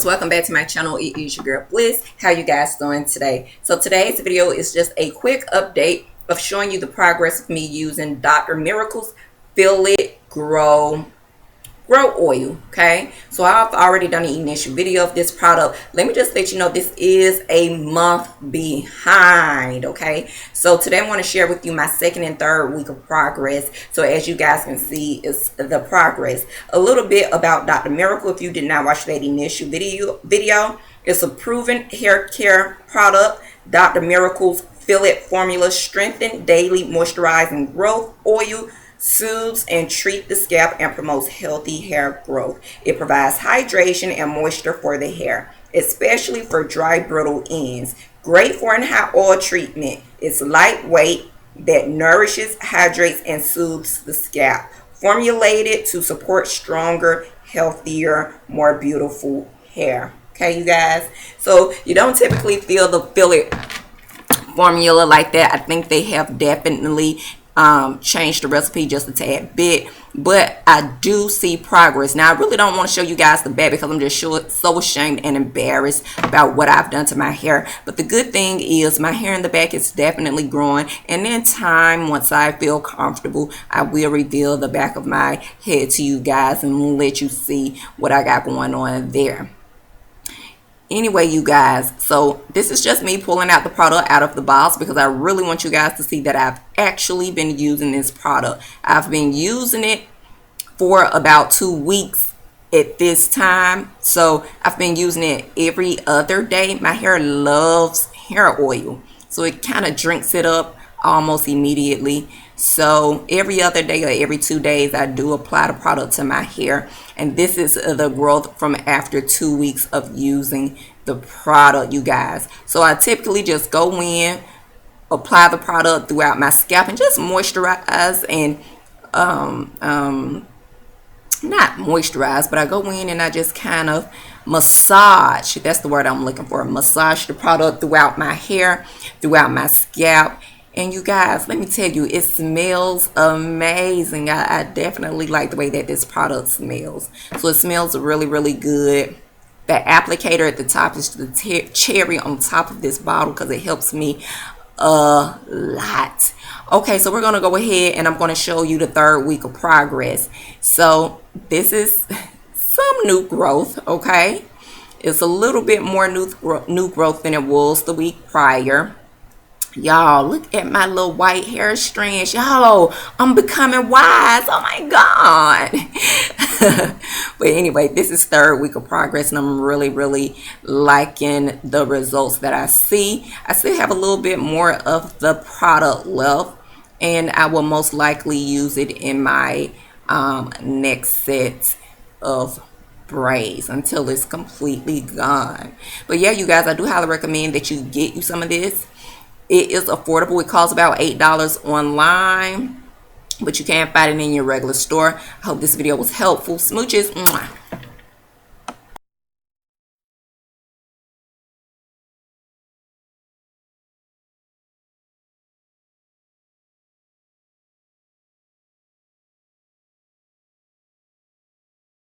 welcome back to my channel. It is your girl Bliss. How you guys doing today? So today's video is just a quick update of showing you the progress of me using Dr. Miracle's Feel It Grow oil. Okay, so I've already done an initial video of this product. Let me just let you know this is a month behind. Okay, so today I want to share with you my second and third week of progress. So as you guys can see, it's the progress. A little bit about Dr. Miracle. If you did not watch that initial video, it's a proven hair care product. Dr. Miracle's Feel It Formula Strengthen Daily Moisturizing Growth Oil soothes and treats the scalp and promotes healthy hair growth. It provides hydration and moisture for the hair, especially for dry, brittle ends. Great for an hot oil treatment. It's lightweight that nourishes, hydrates, and soothes the scalp. Formulated to support stronger, healthier, more beautiful hair. Okay, you guys. So you don't typically feel the Feel It formula like that. I think they have definitely changed the recipe just a tad bit, but I do see progress. Now I really don't want to show you guys the back because I'm just so ashamed and embarrassed about what I've done to my hair. But the good thing is my hair in the back is definitely growing, and in time, once I feel comfortable, I will reveal the back of my head to you guys and let you see what I got going on there. Anyway, you guys, so this is just me pulling out the product out of the box because I really want you guys to see that I've actually been using this product. I've been using it for about 2 weeks at this time. So I've been using it every other day. My hair loves hair oil, so it kind of drinks it up almost immediately. So every other day or every 2 days I do apply the product to my hair, and this is the growth from after 2 weeks of using the product, you guys. So I typically just go in, apply the product throughout my scalp, and just moisturize and not moisturize, but I go in and I just kind of massage. That's the word I'm looking for. Massage the product throughout my hair, throughout my scalp. And you guys, let me tell you, it smells amazing. I definitely like the way that this product smells. So it smells really, really good. The applicator at the top is the cherry on top of this bottle because it helps me a lot. Okay, so we're going to go ahead and I'm going to show you the third week of progress. So this is some new growth, okay? It's a little bit more new growth than it was the week prior. Y'all, look at my little white hair strands. Y'all, I'm becoming wise. Oh my God. But anyway, this is third week of progress, and I'm really, really liking the results that I see. I still have a little bit more of the product left, and I will most likely use it in my next set of braids until it's completely gone. But yeah, you guys, I do highly recommend that you get you some of this. It is affordable. It costs about $8 online, but you can find it in your regular store. I hope this video was helpful. Smooches. Mwah.